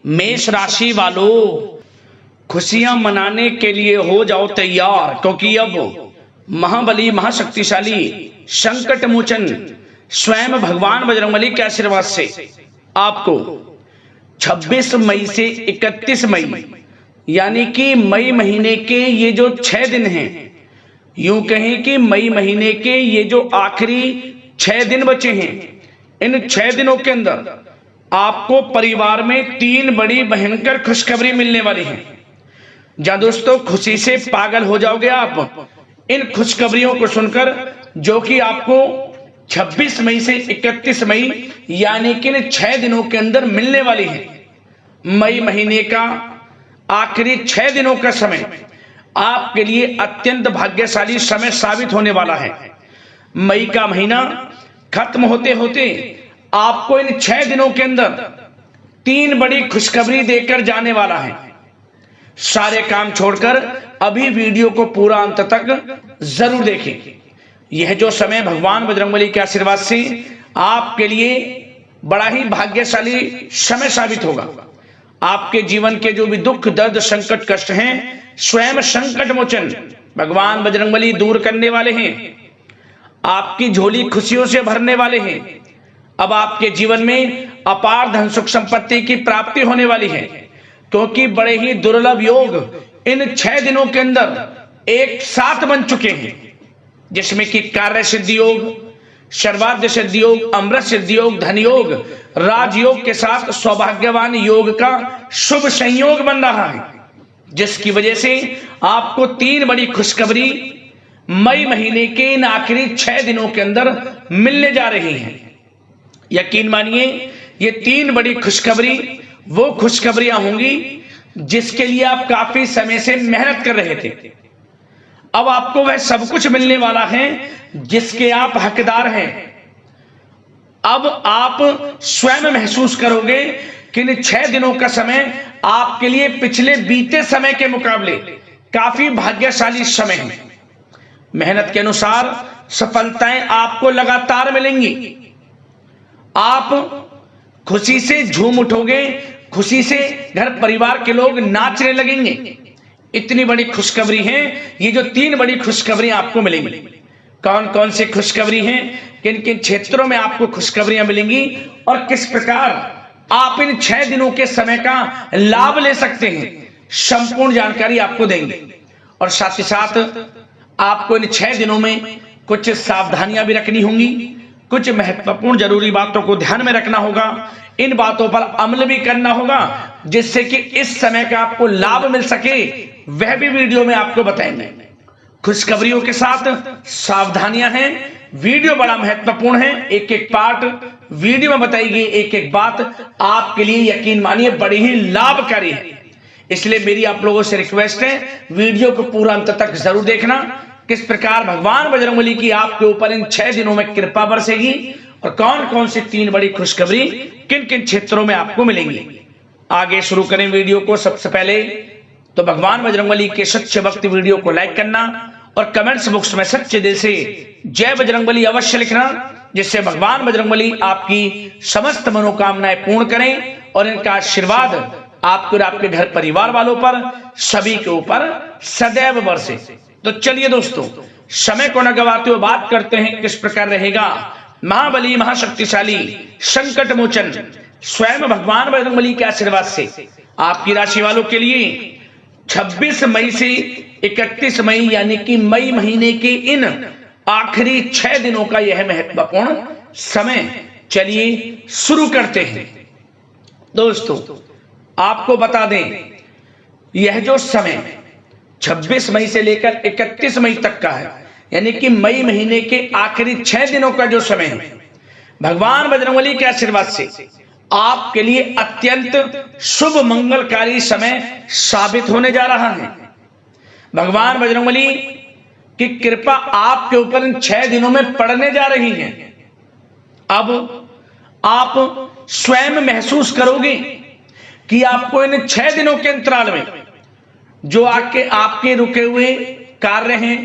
मेष राशि वालों, खुशियां मनाने के लिए हो जाओ तैयार, क्योंकि अब महाबली महाशक्तिशाली संकट मोचन स्वयं भगवान बजरंगबली के आशीर्वाद से आपको 26 मई से 31 मई यानी कि मई महीने के ये जो 6 दिन हैं, यूं कहें कि मई महीने के ये जो आखिरी 6 दिन बचे हैं, इन 6 दिनों के अंदर आपको परिवार में 3 बड़ी भयंकर खुशखबरी मिलने वाली है। जहां दोस्तों खुशी से पागल हो जाओगे आप इन खुशखबरियों को सुनकर, जो कि आपको 26 मई से 31 मई यानी कि इन 6 दिनों के अंदर मिलने वाली है। मई महीने का आखिरी 6 दिनों का समय आपके लिए अत्यंत भाग्यशाली समय साबित होने वाला है। मई का महीना खत्म होते होते आपको इन 6 दिनों के अंदर 3 बड़ी खुशखबरी देकर जाने वाला है। सारे काम छोड़कर अभी वीडियो को पूरा अंत तक जरूर देखें। यह जो समय भगवान बजरंगबली के आशीर्वाद से आपके लिए बड़ा ही भाग्यशाली समय साबित होगा। आपके जीवन के जो भी दुख दर्द संकट कष्ट हैं, स्वयं संकट मोचन भगवान बजरंगबली दूर करने वाले हैं। आपकी झोली खुशियों से भरने वाले हैं। अब आपके जीवन में अपार धन सुख संपत्ति की प्राप्ति होने वाली है, क्योंकि बड़े ही दुर्लभ योग इन 6 दिनों के अंदर एक साथ बन चुके हैं, जिसमें कि कार्य सिद्धि योग, सर्वार्थ सिद्धि योग, अमृत सिद्धि योग, धन योग, राजयोग के साथ सौभाग्यवान योग का शुभ संयोग बन रहा है, जिसकी वजह से आपको 3 बड़ी खुशखबरी मई महीने के इन आखिरी 6 दिनों के अंदर मिलने जा रही हैं। यकीन मानिए, ये 3 बड़ी खुशखबरी वो खुशखबरियां होंगी जिसके लिए आप काफी समय से मेहनत कर रहे थे। अब आपको वह सब कुछ मिलने वाला है जिसके आप हकदार हैं। अब आप स्वयं महसूस करोगे कि इन 6 दिनों का समय आपके लिए पिछले बीते समय के मुकाबले काफी भाग्यशाली समय है। मेहनत के अनुसार सफलताएं आपको लगातार मिलेंगी। आप खुशी से झूम उठोगे, खुशी से घर परिवार के लोग नाचने लगेंगे। इतनी बड़ी खुशखबरी है ये जो 3 बड़ी खुशखबरी आपको मिलेंगी। कौन कौन सी खुशखबरी हैं, किन किन क्षेत्रों में आपको खुशखबरियां मिलेंगी और किस प्रकार आप इन 6 दिनों के समय का लाभ ले सकते हैं, संपूर्ण जानकारी आपको देंगे। और साथ ही साथ आपको इन 6 दिनों में कुछ सावधानियां भी रखनी होंगी, कुछ महत्वपूर्ण जरूरी बातों को ध्यान में रखना होगा, इन बातों पर अमल भी करना होगा, जिससे कि इस समय का आपको लाभ मिल सके, वह भी वीडियो में आपको बताएंगे। खुशखबरियों के साथ सावधानियां हैं। वीडियो बड़ा महत्वपूर्ण है, एक एक पार्ट वीडियो में बताई गई एक एक बात आपके लिए यकीन मानिए बड़ी ही लाभकारी है। इसलिए मेरी आप लोगों से रिक्वेस्ट है, वीडियो को पूरा अंत तक जरूर देखना, किस प्रकार भगवान बजरंगबली की आपके ऊपर इन 6 दिनों में कृपा बरसेगी और कौन कौन सी 3 बड़ी खुशखबरी किन किन क्षेत्रों में आपको मिलेंगी। आगे शुरू करें वीडियो को। सबसे पहले तो भगवान बजरंगबली के सच्चे भक्त वीडियो को लाइक करना और कमेंट्स बॉक्स में सच्चे दिल से जय बजरंगबली अवश्य लिखना, जिससे भगवान बजरंगबली आपकी समस्त मनोकामनाएं पूर्ण करें और इनका आशीर्वाद आपके और आपके घर परिवार वालों पर सभी के ऊपर सदैव बरसे। तो चलिए दोस्तों, समय को न गवाते हुए बात करते हैं किस प्रकार रहेगा महाबली महाशक्तिशाली संकट मोचन स्वयं भगवान बजरंगबली के आशीर्वाद से आपकी राशि वालों के लिए 26 मई से 31 मई यानी कि मई महीने के इन आखिरी 6 दिनों का यह महत्वपूर्ण समय। चलिए शुरू करते हैं। दोस्तों आपको बता दें, यह जो समय 26 मई से लेकर 31 मई तक का है, यानी कि मई महीने के आखिरी 6 दिनों का जो समय है, भगवान बजरंगबली के आशीर्वाद से आपके लिए अत्यंत शुभ मंगलकारी समय साबित होने जा रहा है। भगवान बजरंगबली की कृपा आपके ऊपर इन 6 दिनों में पड़ने जा रही है। अब आप स्वयं महसूस करोगे कि आपको इन 6 दिनों के अंतराल में जो आपके रुके हुए कार्य हैं,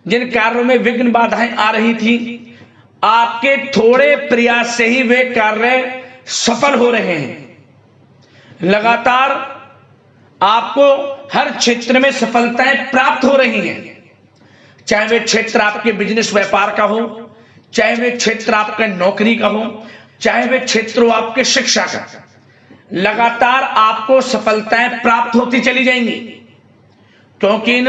जिन कार्यों में विघ्न बाधाएं आ रही थी, आपके थोड़े प्रयास से ही वे कार्य सफल हो रहे हैं। लगातार आपको हर क्षेत्र में सफलताएं प्राप्त हो रही हैं, चाहे वे क्षेत्र आपके बिजनेस व्यापार का हो, चाहे वे क्षेत्र आपके नौकरी का हो, चाहे वे क्षेत्र हो आपके शिक्षा का। लगातार आपको सफलताएं प्राप्त होती चली जाएंगी, क्योंकि इन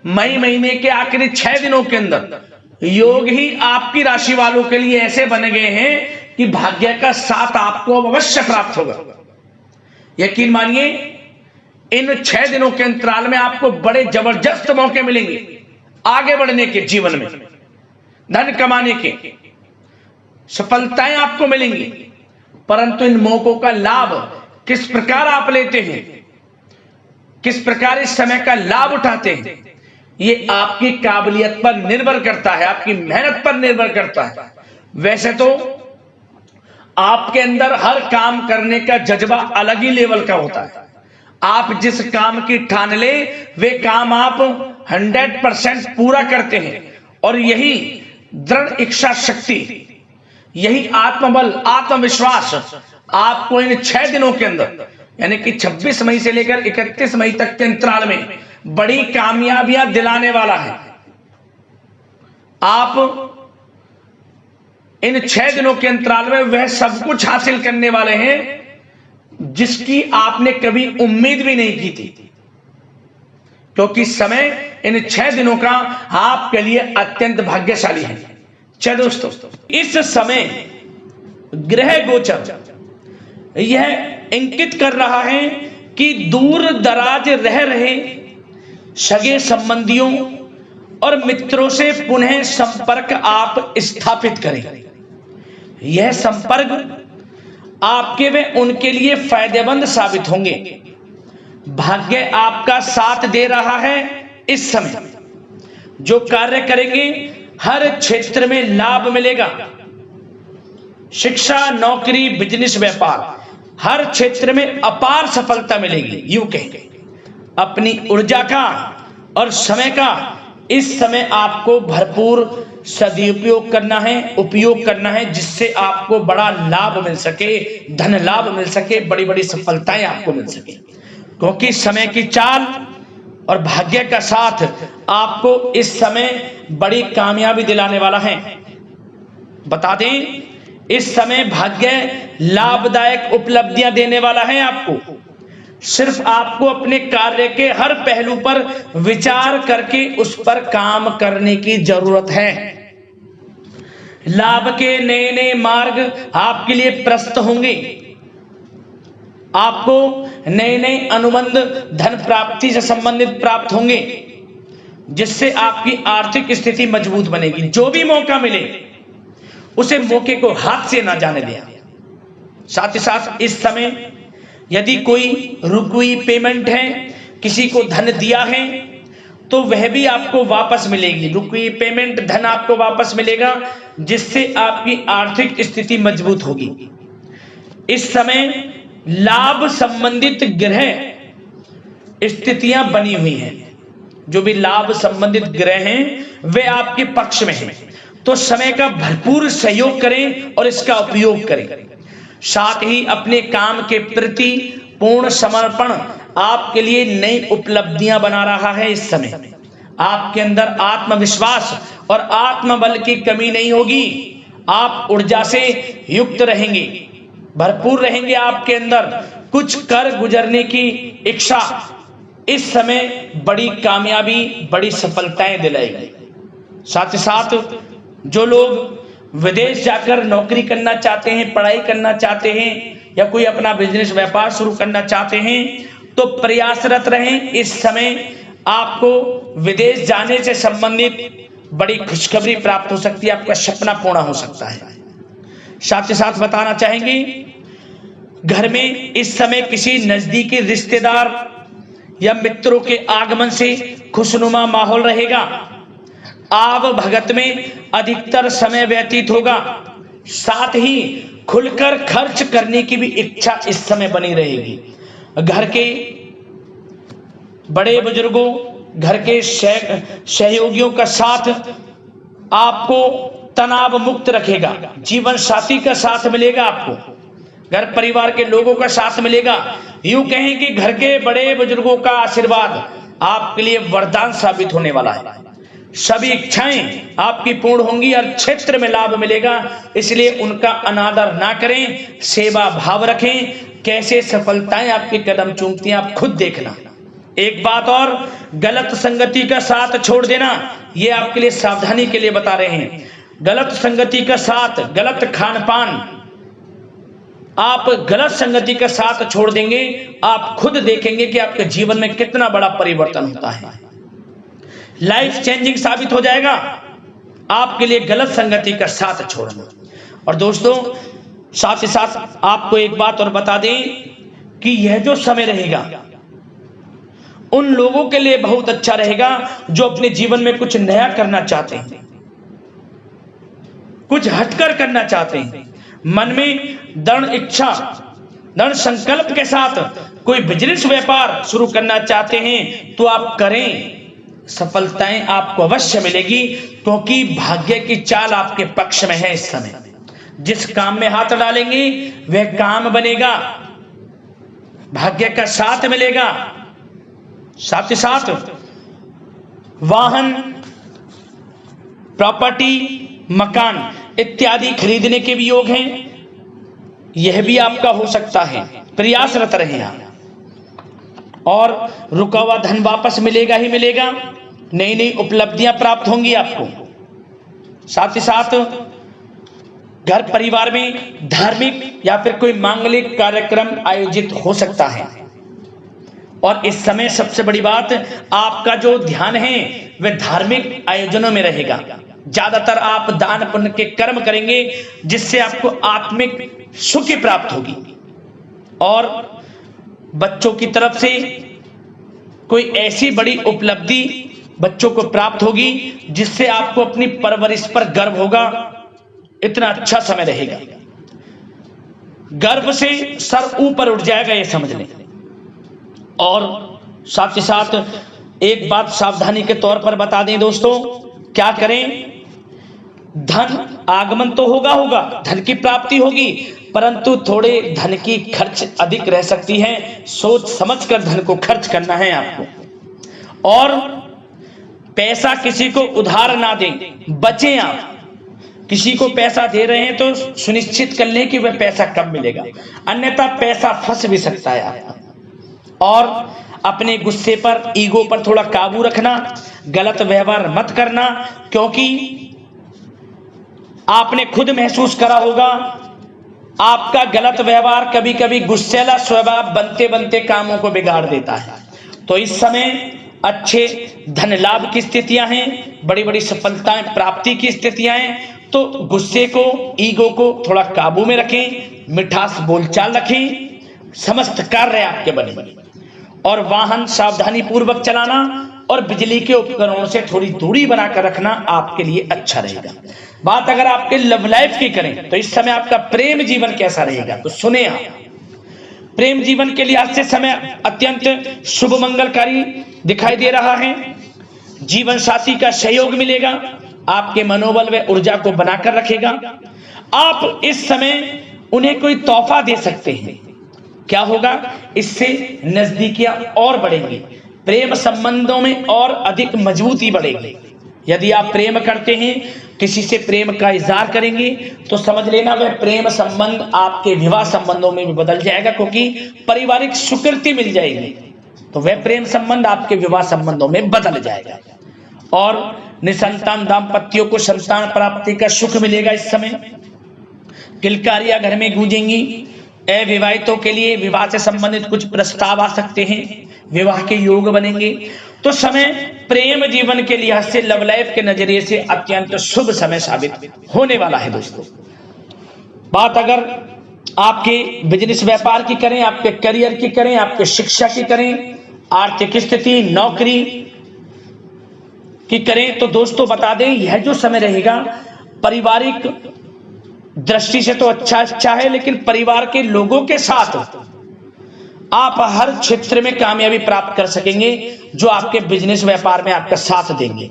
मई महीने के आखिरी 6 दिनों के अंदर योग ही आपकी राशि वालों के लिए ऐसे बन गए हैं कि भाग्य का साथ आपको अवश्य प्राप्त होगा। यकीन मानिए, इन 6 दिनों के अंतराल में आपको बड़े जबरदस्त मौके मिलेंगे आगे बढ़ने के, जीवन में धन कमाने के, सफलताएं आपको मिलेंगी। परंतु इन मौकों का लाभ किस प्रकार आप लेते हैं, किस प्रकार इस समय का लाभ उठाते हैं, ये आपकी काबिलियत पर निर्भर करता है, आपकी मेहनत पर निर्भर करता है। वैसे तो आपके अंदर हर काम करने का जज्बा अलग ही लेवल का होता है। आप जिस काम की ठान ले वे काम आप 100% पूरा करते हैं, और यही दृढ़ इच्छा शक्ति, यही आत्मबल, आत्मविश्वास आपको इन 6 दिनों के अंदर, यानी कि 26 मई से लेकर 31 मई तक के अंतराल में बड़ी कामयाबियां दिलाने वाला है। आप इन 6 दिनों के अंतराल में वह सब कुछ हासिल करने वाले हैं जिसकी आपने कभी उम्मीद भी नहीं की थी, क्योंकि समय इन 6 दिनों का आपके लिए अत्यंत भाग्यशाली है। चलो दोस्तों, इस समय ग्रह गोचर यह इंगित कर रहा है कि दूर दराज रह रहे सगे संबंधियों और मित्रों से पुनः संपर्क आप स्थापित करें। यह संपर्क आपके व उनके लिए फायदेमंद साबित होंगे। भाग्य आपका साथ दे रहा है। इस समय जो कार्य करेंगे हर क्षेत्र में लाभ मिलेगा। शिक्षा, नौकरी, बिजनेस, व्यापार, हर क्षेत्र में अपार सफलता मिलेगी। यूं कहेंगे, अपनी ऊर्जा का और समय का इस समय आपको भरपूर सदुपयोग करना है, उपयोग करना है, जिससे आपको बड़ा लाभ मिल सके, धन लाभ मिल सके, बड़ी बड़ी सफलताएं आपको मिल सके। क्योंकि समय की चाल और भाग्य का साथ आपको इस समय बड़ी कामयाबी दिलाने वाला है। बता दें, इस समय भाग्य लाभदायक उपलब्धियां देने वाला है आपको। सिर्फ आपको अपने कार्य के हर पहलू पर विचार करके उस पर काम करने की जरूरत है। लाभ के नए नए मार्ग आपके लिए प्रशस्त होंगे। आपको नए नए अनुबंध धन प्राप्ति से संबंधित प्राप्त होंगे, जिससे आपकी आर्थिक स्थिति मजबूत बनेगी। जो भी मौका मिले उसे मौके को हाथ से ना जाने दें। साथ ही साथ इस समय यदि कोई रुकी पेमेंट है, किसी को धन दिया है, तो वह भी आपको वापस मिलेगी। रुकी पेमेंट धन आपको वापस मिलेगा, जिससे आपकी आर्थिक स्थिति मजबूत होगी। इस समय लाभ संबंधित ग्रह स्थितियां बनी हुई हैं। जो भी लाभ संबंधित ग्रह हैं वे आपके पक्ष में हैं, तो समय का भरपूर सहयोग करें और इसका उपयोग करें। साथ ही अपने काम के प्रति पूर्ण समर्पण आपके लिए नई उपलब्धियां बना रहा है। इस समय आपके अंदर आत्मविश्वास और आत्मबल की कमी नहीं होगी। आप ऊर्जा से युक्त रहेंगे, भरपूर रहेंगे। आपके अंदर कुछ कर गुजरने की इच्छा इस समय बड़ी कामयाबी, बड़ी सफलताएं दिलाएगी। साथ ही साथ जो लोग विदेश जाकर नौकरी करना चाहते हैं, पढ़ाई करना चाहते हैं, या कोई अपना बिजनेस व्यापार शुरू करना चाहते हैं, तो प्रयासरत रहें। इस समय आपको विदेश जाने से संबंधित बड़ी खुशखबरी प्राप्त हो सकती है, आपका सपना पूर्ण हो सकता है। साथ ही साथ बताना चाहेंगे, घर में इस समय किसी नजदीकी रिश्तेदार या मित्रों के आगमन से खुशनुमा माहौल रहेगा। आव भगत में अधिकतर समय व्यतीत होगा। साथ ही खुलकर खर्च करने की भी इच्छा इस समय बनी रहेगी। घर के बड़े बुजुर्गों, घर के सहयोगियों का साथ आपको तनाव मुक्त रखेगा। जीवन साथी का साथ मिलेगा आपको। घर परिवार के लोगों का साथ मिलेगा। यूं कहें कि घर के बड़े बुजुर्गों का आशीर्वाद आपके लिए वरदान साबित होने वाला है। सभी इच्छाएं आपकी पूर्ण होंगी और क्षेत्र में लाभ मिलेगा, इसलिए उनका अनादर ना करें, सेवा भाव रखें। कैसे सफलताएं आपके कदम चूमती हैं आप खुद देखना। एक बात और, गलत संगति का साथ छोड़ देना, यह आपके लिए सावधानी के लिए बता रहे हैं। गलत संगति का साथ, गलत खान पान, आप गलत संगति का साथ छोड़ देंगे, आप खुद देखेंगे कि आपके जीवन में कितना बड़ा परिवर्तन होता है। लाइफ चेंजिंग साबित हो जाएगा आपके लिए गलत संगति का साथ छोड़ना। और दोस्तों, साथ ही साथ आपको एक बात और बता दें कि यह जो समय रहेगा उन लोगों के लिए बहुत अच्छा रहेगा जो अपने जीवन में कुछ नया करना चाहते हैं, कुछ हटकर करना चाहते हैं। मन में दृढ़ इच्छा, दृढ़ संकल्प के साथ कोई बिजनेस व्यापार शुरू करना चाहते हैं तो आप करें, सफलताएं आपको अवश्य मिलेगी, क्योंकि भाग्य की चाल आपके पक्ष में है। इस समय जिस काम में हाथ डालेंगे वह काम बनेगा, भाग्य का साथ मिलेगा। साथ ही साथ वाहन, प्रॉपर्टी, मकान इत्यादि खरीदने के भी योग हैं, यह भी आपका हो सकता है। प्रयासरत रहें आप, और रुका हुआ धन वापस मिलेगा ही मिलेगा। नई नई उपलब्धियां प्राप्त होंगी आपको। साथ ही साथ घर परिवार में धार्मिक या फिर कोई मांगलिक कार्यक्रम आयोजित हो सकता है। और इस समय सबसे बड़ी बात, आपका जो ध्यान है वह धार्मिक आयोजनों में रहेगा। ज्यादातर आप दान पुण्य के कर्म करेंगे जिससे आपको आत्मिक सुख प्राप्त होगी। और बच्चों की तरफ से कोई ऐसी बड़ी उपलब्धि बच्चों को प्राप्त होगी जिससे आपको अपनी परवरिश पर गर्व होगा। इतना अच्छा समय रहेगा, गर्व से सर ऊपर उठ जाएगा, ये समझ लें। और साथ ही साथ एक बात सावधानी के तौर पर बता दें दोस्तों, क्या करें? धन आगमन तो होगा, धन की प्राप्ति होगी, परंतु थोड़े धन की खर्च अधिक रह सकती है। सोच समझकर धन को खर्च करना है आपको। और पैसा किसी को उधार ना दें, बचें आप। किसी को पैसा दे रहे हैं तो सुनिश्चित कर लें कि वह पैसा कब मिलेगा, अन्यथा पैसा फंस भी सकता है आपका। और अपने गुस्से पर, ईगो पर थोड़ा काबू रखना, गलत व्यवहार मत करना, क्योंकि आपने खुद महसूस करा होगा आपका गलत व्यवहार कभी कभी गुस्सेला स्वभाव बनते बनते कामों को बिगाड़ देता है। तो इस समय अच्छे धन लाभ की स्थितियां हैं, बड़ी बड़ी सफलताएं प्राप्ति की स्थितियां हैं। तो गुस्से को, ईगो को थोड़ा काबू में रखें, मिठास बोलचाल रखें, समस्त कार्य आपके बने। और वाहन सावधानी पूर्वक चलाना और बिजली के उपकरणों से थोड़ी दूरी बनाकर रखना आपके लिए अच्छा रहेगा। बात अगर आपके लव लाइफ की करें तो इस समय आपका प्रेम जीवन कैसा रहेगा, तो सुने आप। प्रेम जीवन के लिए आज से समय अत्यंत शुभ मंगलकारी दिखाई दे रहा है। जीवन साथी का सहयोग मिलेगा, आपके मनोबल व ऊर्जा को बनाकर रखेगा। आप इस समय उन्हें कोई तोहफा दे सकते हैं। क्या होगा? इससे नजदीकियां और बढ़ेंगी, प्रेम संबंधों में और अधिक मजबूती बढ़ेगी। यदि आप प्रेम करते हैं, किसी से प्रेम का इजहार करेंगे, तो समझ लेना वह प्रेम संबंध आपके विवाह संबंधों में भी बदल जाएगा, क्योंकि पारिवारिक स्वीकृति मिल जाएगी, तो वह प्रेम संबंध आपके विवाह संबंधों में बदल जाएगा। और निसंतान दाम्पत्यों को संतान प्राप्ति का सुख मिलेगा। इस समय किलकारियां घर में गूंजेंगी। अविवाहितों के लिए विवाह से संबंधित कुछ प्रस्ताव आ सकते हैं, विवाह के योग बनेंगे। तो समय प्रेम जीवन के लिहाज से, लव लाइफ के नजरिए से अत्यंत शुभ समय साबित होने वाला है दोस्तों। बात अगर आपके बिजनेस व्यापार की करें, आपके करियर की करें, आपके शिक्षा की करें, आर्थिक स्थिति, नौकरी की करें, तो दोस्तों बता दें यह जो समय रहेगा पारिवारिक दृष्टि से तो अच्छा है, लेकिन परिवार के लोगों के साथ आप हर क्षेत्र में कामयाबी प्राप्त कर सकेंगे जो आपके बिजनेस व्यापार में आपका साथ देंगे।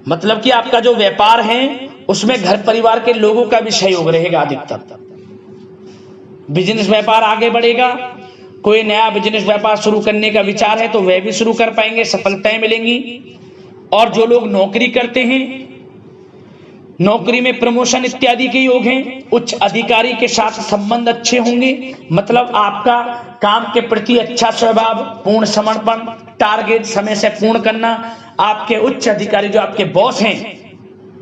मतलब कि आपका जो व्यापार है उसमें घर परिवार के लोगों का भी सहयोग रहेगा अधिकतर। बिजनेस व्यापार आगे बढ़ेगा। कोई नया बिजनेस व्यापार शुरू करने का विचार है तो वह भी शुरू कर पाएंगे, सफलताएं मिलेंगी। और जो लोग नौकरी करते हैं, नौकरी में प्रमोशन इत्यादि के योग हैं। उच्च अधिकारी के साथ संबंध अच्छे होंगे, मतलब आपका काम के प्रति अच्छा स्वभाव, पूर्ण समर्पण, टारगेट समय से पूर्ण करना। आपके उच्च अधिकारी जो आपके बॉस हैं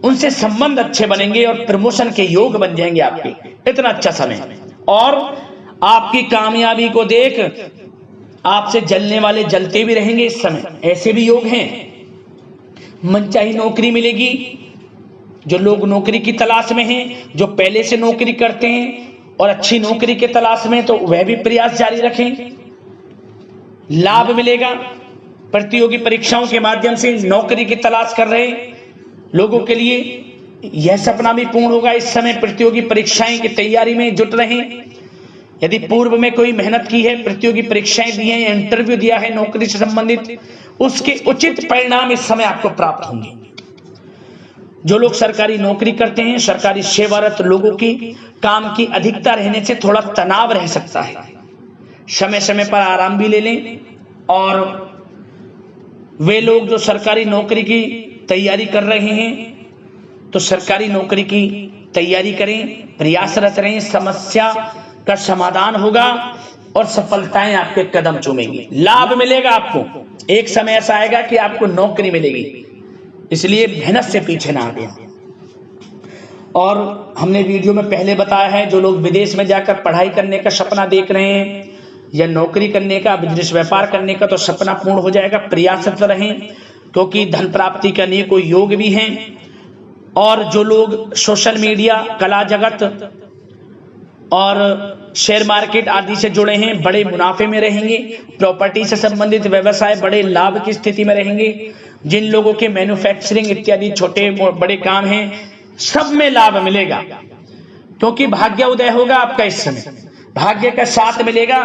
उनसे संबंध अच्छे बनेंगे और प्रमोशन के योग बन जाएंगे आपके। इतना अच्छा समय। और आपकी कामयाबी को देख आपसे जलने वाले जलते भी रहेंगे इस समय, ऐसे भी योग हैं। मनचाही नौकरी मिलेगी। जो लोग नौकरी की तलाश में हैं, जो पहले से नौकरी करते हैं और अच्छी नौकरी के तलाश में, तो वह भी प्रयास जारी रखें। लाभ मिलेगा। प्रतियोगी परीक्षाओं के माध्यम से नौकरी की तलाश कर रहे लोगों के लिए यह सपना भी पूर्ण होगा। इस समय प्रतियोगी परीक्षाएं की तैयारी में जुट रहे। यदि पूर्व में कोई मेहनत की है, प्रतियोगी परीक्षाएं दी हैं, इंटरव्यू दिया है नौकरी से संबंधित, उसके उचित परिणाम इस समय आपको प्राप्त होंगे। जो लोग सरकारी नौकरी करते हैं, सरकारी सेवारत लोगों की काम की अधिकता रहने से थोड़ा तनाव रह सकता है। समय समय पर आराम भी ले लें। और वे लोग जो सरकारी नौकरी की तैयारी कर रहे हैं तो सरकारी नौकरी की तैयारी करें, प्रयासरत रहें। समस्या का समाधान होगा और सफलताएं आपके कदम चूमेंगी। लाभ मिलेगा आपको। एक समय ऐसा आएगा कि आपको नौकरी मिलेगी, इसलिए मेहनत से पीछे ना हटें। और हमने वीडियो में पहले बताया है, जो लोग विदेश में जाकर पढ़ाई करने का सपना देख रहे हैं या नौकरी करने का, बिजनेस व्यापार करने का, तो सपना पूर्ण हो जाएगा। प्रयासरत रहें, क्योंकि धन प्राप्ति का अनेकों योग भी हैं। और जो लोग सोशल मीडिया, कला जगत और शेयर मार्केट आदि से जुड़े हैं, बड़े मुनाफे में रहेंगे। प्रॉपर्टी से संबंधित व्यवसाय बड़े लाभ की स्थिति में रहेंगे। जिन लोगों के मैन्युफैक्चरिंग इत्यादि छोटे बड़े काम हैं, सब में लाभ मिलेगा, क्योंकि भाग्य उदय होगा आपका इस समय। भाग्य का साथ मिलेगा,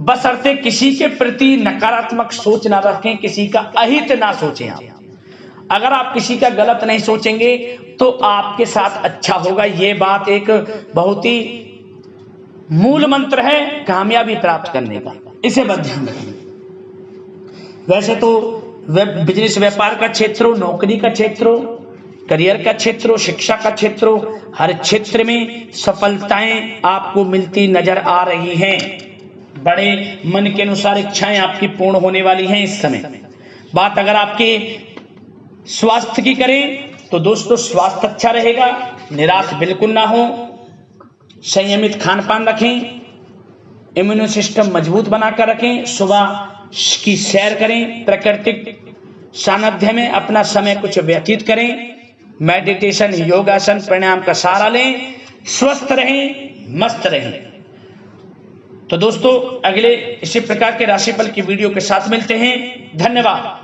बशर्ते किसी के प्रति नकारात्मक सोच ना रखें, किसी का अहित ना सोचें। आप अगर आप किसी का गलत नहीं सोचेंगे तो आपके साथ अच्छा होगा। ये बात एक बहुत ही मूल मंत्र है कामयाबी प्राप्त करने का, इसे बस ध्यान रखें। वैसे तो बिजनेस व्यापार का क्षेत्र हो, नौकरी का क्षेत्र हो, करियर का क्षेत्र हो, शिक्षा का क्षेत्र हो, हर क्षेत्र में सफलताएं आपको मिलती नजर आ रही हैं। बड़े मन के अनुसार इच्छाएं आपकी पूर्ण होने वाली हैं इस समय। बात अगर आपके स्वास्थ्य की करें तो दोस्तों, स्वास्थ्य अच्छा रहेगा, निराश बिल्कुल ना हो। संयमित खान पान रखें, इम्यून सिस्टम मजबूत बनाकर रखें। सुबह की सैर करें, प्राकृतिक सानिध्य में अपना समय कुछ व्यतीत करें। मेडिटेशन, योगासन, प्राणायाम का सहारा लें। स्वस्थ रहें, मस्त रहें। तो दोस्तों, अगले इसी प्रकार के राशिफल की वीडियो के साथ मिलते हैं। धन्यवाद।